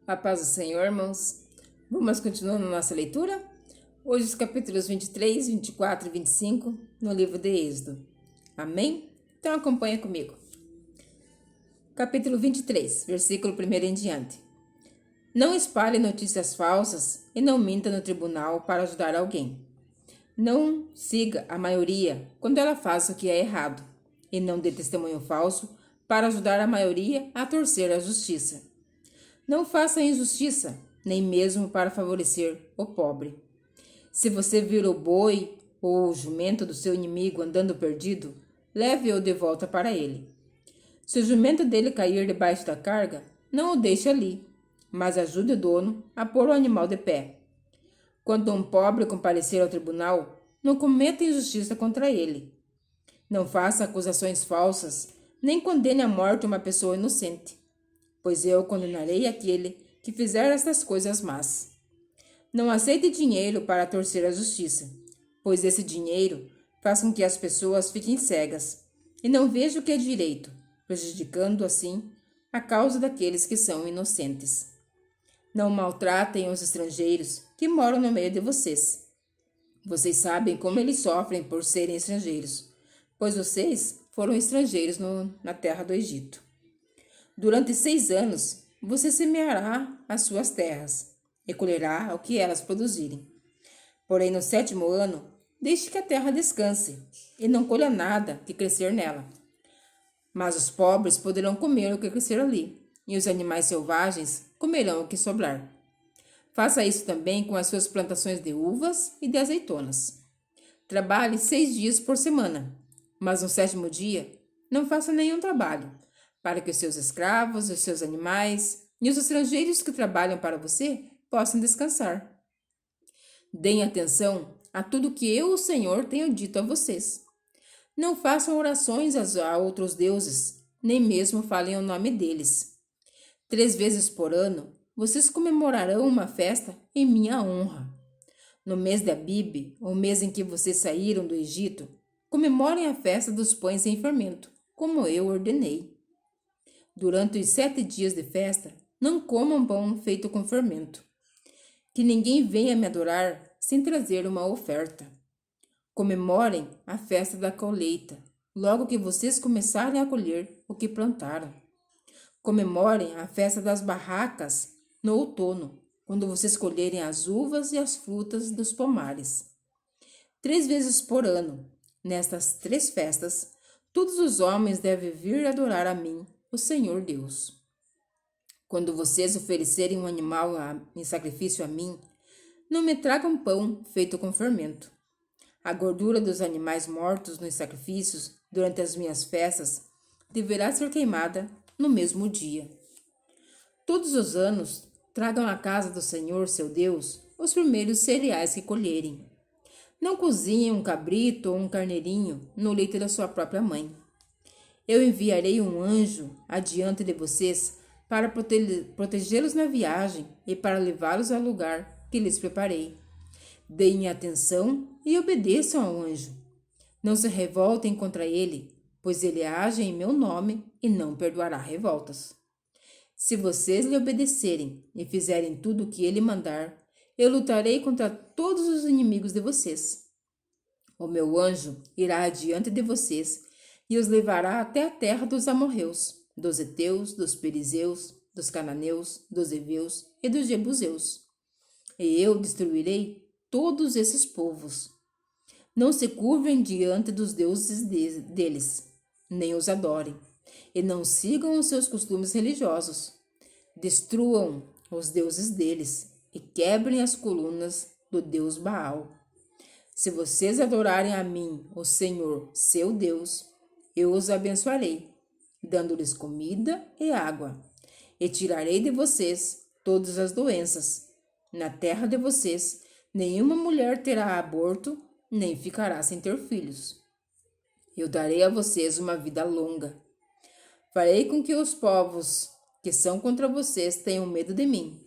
A paz do Senhor, irmãos. Vamos continuando nossa leitura? Hoje os capítulos 23, 24 e 25 no livro de Êxodo. Amém? Então acompanha comigo. Capítulo 23, versículo 1 em diante. Não espalhe notícias falsas e não minta no tribunal para ajudar alguém. Não siga a maioria quando ela faz o que é errado, e não dê testemunho falso para ajudar a maioria a torcer a justiça. Não faça injustiça, nem mesmo para favorecer o pobre. Se você vir o boi ou o jumento do seu inimigo andando perdido, leve-o de volta para ele. Se o jumento dele cair debaixo da carga, não o deixe ali, mas ajude o dono a pôr o animal de pé. Quando um pobre comparecer ao tribunal, não cometa injustiça contra ele. Não faça acusações falsas, nem condene à morte uma pessoa inocente, pois eu condenarei aquele que fizer estas coisas más. Não aceite dinheiro para torcer a justiça, pois esse dinheiro faz com que as pessoas fiquem cegas e não vejam o que é direito, prejudicando assim a causa daqueles que são inocentes. Não maltratem os estrangeiros que moram no meio de vocês. Vocês sabem como eles sofrem por serem estrangeiros, pois vocês foram estrangeiros na terra do Egito. Durante 6 anos, você semeará as suas terras e colherá o que elas produzirem. Porém, no 7º ano, deixe que a terra descanse e não colha nada que crescer nela. Mas os pobres poderão comer o que crescer ali, e os animais selvagens comerão o que sobrar. Faça isso também com as suas plantações de uvas e de azeitonas. Trabalhe 6 dias por semana, mas no 7º dia não faça nenhum trabalho, para que os seus escravos, os seus animais e os estrangeiros que trabalham para você possam descansar. Deem atenção a tudo que eu, o Senhor, tenho dito a vocês. Não façam orações a outros deuses, nem mesmo falem o nome deles. 3 vezes por ano, vocês comemorarão uma festa em minha honra. No mês de Abibe, o mês em que vocês saíram do Egito, comemorem a festa dos pães sem fermento, como eu ordenei. Durante os 7 dias de festa, não comam pão feito com fermento. Que ninguém venha me adorar sem trazer uma oferta. Comemorem a festa da colheita, logo que vocês começarem a colher o que plantaram. Comemorem a festa das barracas no outono, quando vocês colherem as uvas e as frutas dos pomares. 3 vezes por ano, nestas 3 festas, todos os homens devem vir adorar a mim, o Senhor Deus. Quando vocês oferecerem um animal em sacrifício a mim, não me tragam pão feito com fermento. A gordura dos animais mortos nos sacrifícios durante as minhas festas deverá ser queimada no mesmo dia. Todos os anos, tragam à casa do Senhor, seu Deus, os primeiros cereais que colherem. Não cozinhem um cabrito ou um carneirinho no leite da sua própria mãe. Eu enviarei um anjo adiante de vocês para protegê-los na viagem e para levá-los ao lugar que lhes preparei. Deem atenção e obedeçam ao anjo. Não se revoltem contra ele, pois ele age em meu nome e não perdoará revoltas. Se vocês lhe obedecerem e fizerem tudo o que ele mandar, eu lutarei contra todos os inimigos de vocês. O meu anjo irá adiante de vocês e os levará até a terra dos amorreus, dos heteus, dos perizeus, dos cananeus, dos heveus e dos jebuseus. E eu destruirei todos esses povos. Não se curvem diante dos deuses deles, nem os adorem, e não sigam os seus costumes religiosos. Destruam os deuses deles e quebrem as colunas do deus Baal. Se vocês adorarem a mim, o Senhor, seu Deus, eu os abençoarei, dando-lhes comida e água, e tirarei de vocês todas as doenças. Na terra de vocês, nenhuma mulher terá aborto, nem ficará sem ter filhos. Eu darei a vocês uma vida longa. Farei com que os povos que são contra vocês tenham medo de mim.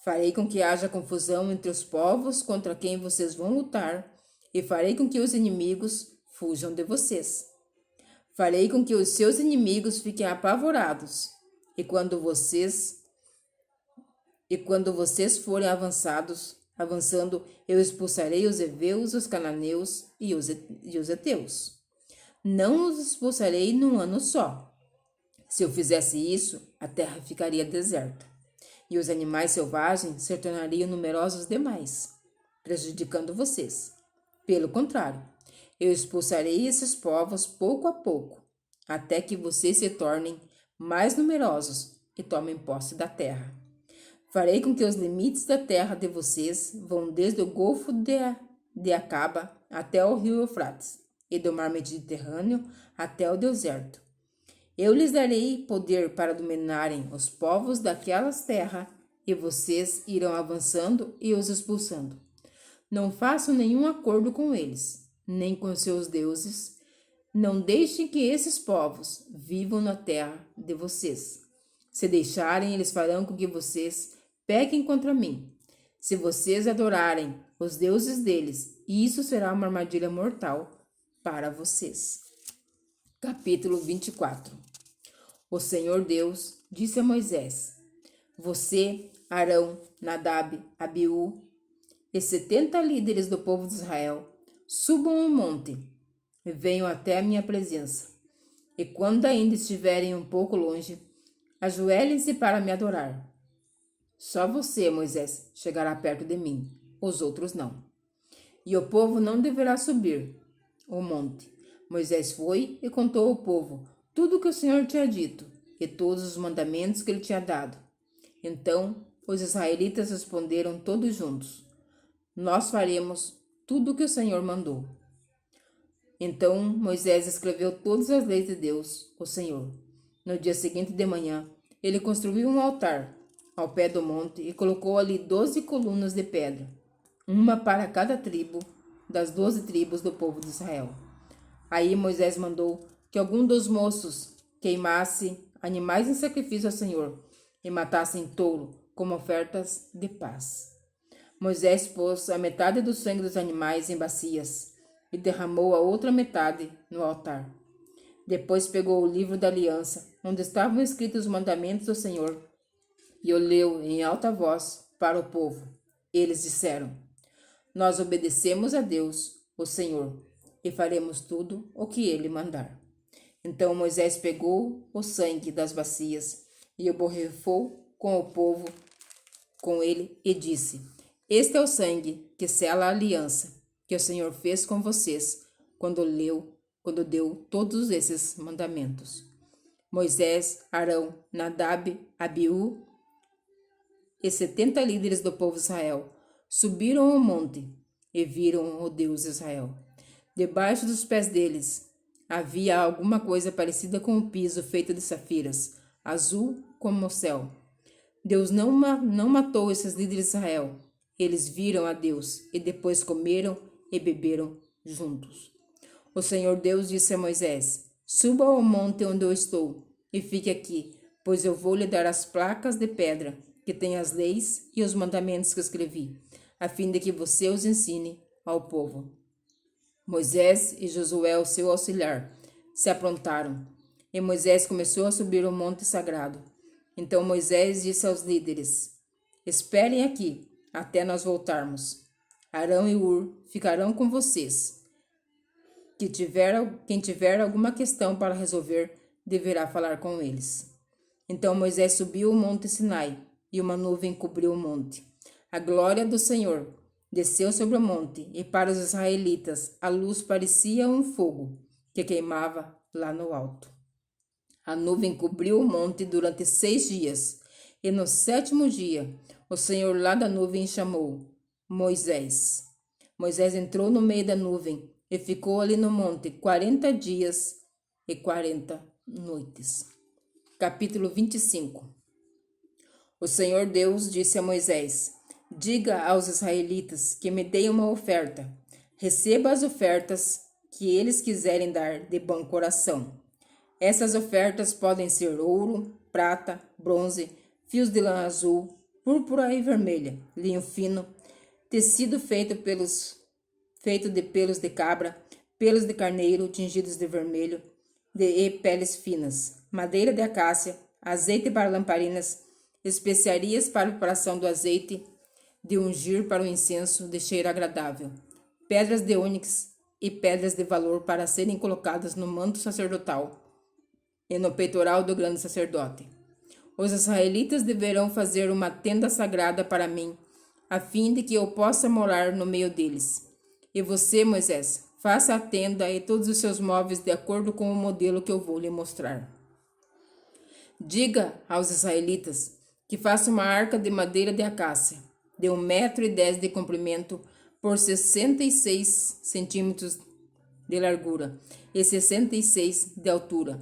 Farei com que haja confusão entre os povos contra quem vocês vão lutar, e farei com que os inimigos fujam de vocês. Farei com que os seus inimigos fiquem apavorados, e quando vocês E quando vocês forem avançando, eu expulsarei os heveus, os cananeus e os heteus. Não os expulsarei num ano só. Se eu fizesse isso, a terra ficaria deserta, e os animais selvagens se tornariam numerosos demais, prejudicando vocês. Pelo contrário, eu expulsarei esses povos pouco a pouco, até que vocês se tornem mais numerosos e tomem posse da terra. Farei com que os limites da terra de vocês vão desde o Golfo de Acaba até o rio Eufrates, e do mar Mediterrâneo até o deserto. Eu lhes darei poder para dominarem os povos daquelas terras, e vocês irão avançando e os expulsando. Não façam nenhum acordo com eles, nem com seus deuses. Não deixem que esses povos vivam na terra de vocês. Se deixarem, eles farão com que vocês pequem contra mim. Se vocês adorarem os deuses deles, isso será uma armadilha mortal para vocês. Capítulo 24. O Senhor Deus disse a Moisés: Você, Arão, Nadab, Abiú e 70 líderes do povo de Israel, subam ao monte e venham até a minha presença. E quando ainda estiverem um pouco longe, ajoelhem-se para me adorar. Só você, Moisés, chegará perto de mim, os outros não. E o povo não deverá subir o monte. Moisés foi e contou ao povo tudo o que o Senhor tinha dito e todos os mandamentos que ele tinha dado. Então os israelitas responderam todos juntos: Nós faremos tudo o que o Senhor mandou. Então Moisés escreveu todas as leis de Deus, o Senhor. No dia seguinte de manhã, ele construiu um altar ao pé do monte e colocou ali 12 colunas de pedra, uma para cada tribo das 12 tribos do povo de Israel. Aí Moisés mandou que algum dos moços queimasse animais em sacrifício ao Senhor e matassem touro como ofertas de paz. Moisés pôs a metade do sangue dos animais em bacias e derramou a outra metade no altar. Depois pegou o livro da aliança, onde estavam escritos os mandamentos do Senhor, e o leu em alta voz para o povo. Eles disseram: Nós obedecemos a Deus, o Senhor, e faremos tudo o que ele mandar. Então Moisés pegou o sangue das bacias e o borrifou com o povo com ele e disse: Este é o sangue que sela a aliança que o Senhor fez com vocês quando deu todos esses mandamentos. Moisés, Arão, Nadab, Abiú e 70 líderes do povo de Israel subiram ao monte e viram o Deus de Israel. Debaixo dos pés deles havia alguma coisa parecida com um piso feito de safiras, azul como o céu. Deus não matou esses líderes de Israel. Eles viram a Deus e depois comeram e beberam juntos. O Senhor Deus disse a Moisés: Suba ao monte onde eu estou e fique aqui, pois eu vou lhe dar as placas de pedra que têm as leis e os mandamentos que escrevi, a fim de que você os ensine ao povo. Moisés e Josué, o seu auxiliar, se aprontaram, e Moisés começou a subir o monte sagrado. Então Moisés disse aos líderes: Esperem aqui, até nós voltarmos. Arão e Hur ficarão com vocês. Quem tiver alguma questão para resolver, deverá falar com eles. Então Moisés subiu o monte Sinai, e uma nuvem cobriu o monte. A glória do Senhor desceu sobre o monte, e para os israelitas a luz parecia um fogo que queimava lá no alto. A nuvem cobriu o monte durante 6 dias, e no 7º dia o Senhor lá da nuvem chamou: Moisés. Moisés entrou no meio da nuvem e ficou ali no monte 40 dias e 40 noites. Capítulo 25. O Senhor Deus disse a Moisés: Diga aos israelitas que me deem uma oferta. Receba as ofertas que eles quiserem dar de bom coração. Essas ofertas podem ser ouro, prata, bronze, fios de lã azul, púrpura e vermelha, linho fino, tecido feito de pelos de cabra, pelos de carneiro tingidos de vermelho e peles finas, madeira de acácia, azeite para lamparinas especiarias para a preparação do azeite de ungir para o incenso de cheiro agradável, pedras de ônix e pedras de valor para serem colocadas no manto sacerdotal e no peitoral do grande sacerdote. Os israelitas deverão fazer uma tenda sagrada para mim, a fim de que eu possa morar no meio deles. E você, Moisés, faça a tenda e todos os seus móveis de acordo com o modelo que eu vou lhe mostrar. Diga aos israelitas que façam uma arca de madeira de acácia, de 1,10 m de comprimento por 66 centímetros de largura e 66 de altura.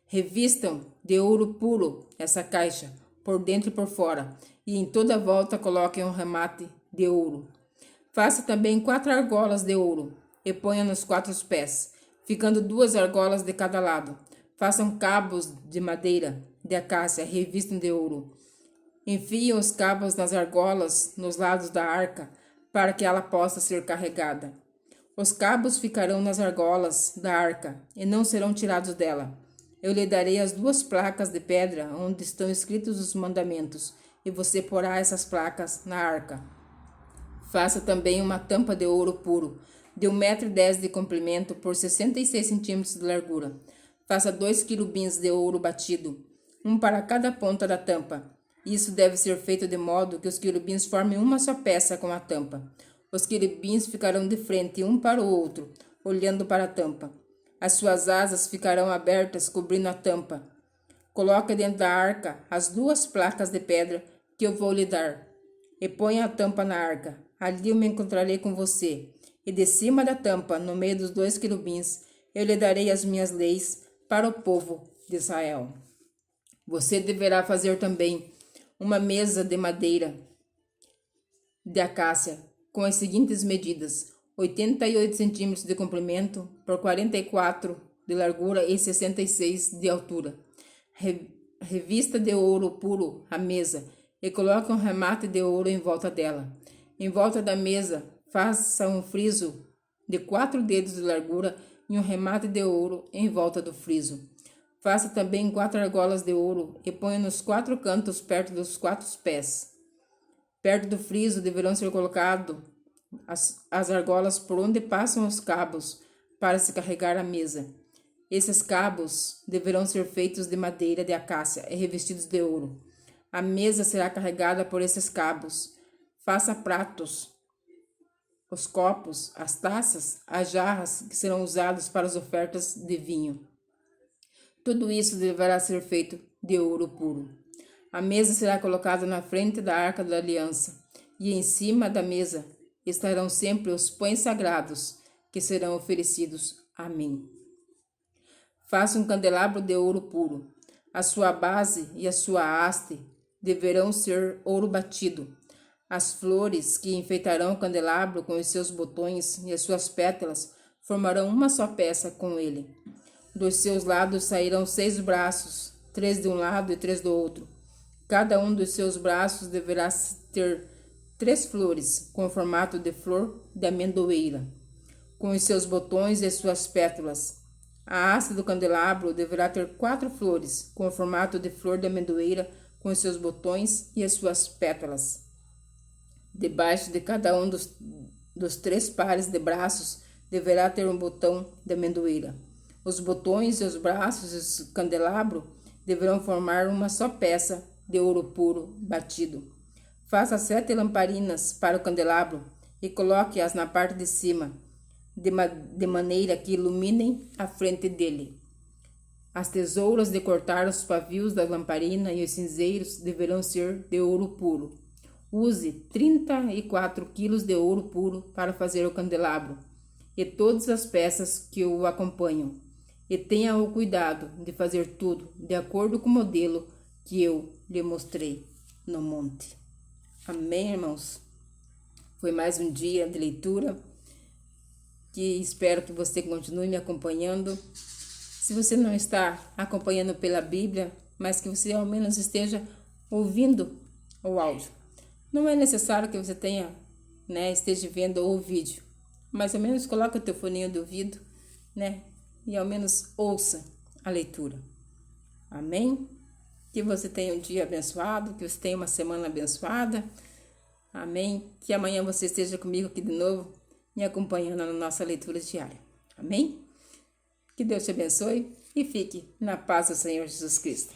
Revistam de ouro puro essa caixa, por dentro e por fora, e em toda a volta coloquem um remate de ouro. Faça também 4 argolas de ouro, e ponha nos 4 pés, ficando 2 argolas de cada lado. Façam cabos de madeira de acácia, revistam de ouro. Enfiem os cabos nas argolas nos lados da arca, para que ela possa ser carregada. Os cabos ficarão nas argolas da arca, e não serão tirados dela. Eu lhe darei as 2 placas de pedra onde estão escritos os mandamentos, e você porá essas placas na arca. Faça também uma tampa de ouro puro, de 1,10 m de comprimento por 66 centímetros de largura. Faça 2 querubins de ouro batido, um para cada ponta da tampa. Isso deve ser feito de modo que os querubins formem uma só peça com a tampa. Os querubins ficarão de frente um para o outro, olhando para a tampa. As suas asas ficarão abertas, cobrindo a tampa. Coloque dentro da arca as 2 placas de pedra que eu vou lhe dar, e ponha a tampa na arca. Ali eu me encontrarei com você, e de cima da tampa, no meio dos 2 querubins, eu lhe darei as minhas leis para o povo de Israel. Você deverá fazer também uma mesa de madeira de acácia com as seguintes medidas: 88 centímetros de comprimento por 44 de largura e 66 de altura. Revista de ouro puro a mesa e coloque um remate de ouro em volta dela. Em volta da mesa, faça um friso de 4 dedos de largura e um remate de ouro em volta do friso. Faça também 4 argolas de ouro e ponha nos 4 cantos perto dos 4 pés. Perto do friso deverão ser colocadas as argolas por onde passam os cabos para se carregar a mesa. Esses cabos deverão ser feitos de madeira de acácia e revestidos de ouro. A mesa será carregada por esses cabos. Faça pratos, os copos, as taças, as jarras que serão usados para as ofertas de vinho. Tudo isso deverá ser feito de ouro puro. A mesa será colocada na frente da arca da aliança, e em cima da mesa estarão sempre os pães sagrados que serão oferecidos a mim. Faça um candelabro de ouro puro. A sua base e a sua haste deverão ser ouro batido. As flores que enfeitarão o candelabro com os seus botões e as suas pétalas formarão uma só peça com ele. Dos seus lados sairão 6 braços, 3 de um lado e 3 do outro. Cada um dos seus braços deverá ter 3 flores, com o formato de flor de amendoeira, com os seus botões e suas pétalas. A haste do candelabro deverá ter 4 flores, com o formato de flor de amendoeira, com os seus botões e as suas pétalas. Debaixo de cada um dos 3 pares de braços deverá ter um botão de amendoeira. Os botões e os braços do candelabro deverão formar uma só peça de ouro puro batido. Faça 7 lamparinas para o candelabro e coloque-as na parte de cima, de maneira que iluminem a frente dele. As tesouras de cortar os pavios da lamparina e os cinzeiros deverão ser de ouro puro. Use 34 quilos de ouro puro para fazer o candelabro e todas as peças que o acompanham. E tenha o cuidado de fazer tudo de acordo com o modelo que eu lhe mostrei no monte. Amém, irmãos? Foi mais um dia de leitura, que espero que você continue me acompanhando. Se você não está acompanhando pela Bíblia, mas que você ao menos esteja ouvindo o áudio. Não é necessário que você esteja vendo o vídeo, mas ao menos coloque o teu foninho de ouvido, e ao menos ouça a leitura. Amém? Que você tenha um dia abençoado, que você tenha uma semana abençoada. Amém. Que amanhã você esteja comigo aqui de novo, me acompanhando na nossa leitura diária. Amém? Que Deus te abençoe e fique na paz do Senhor Jesus Cristo.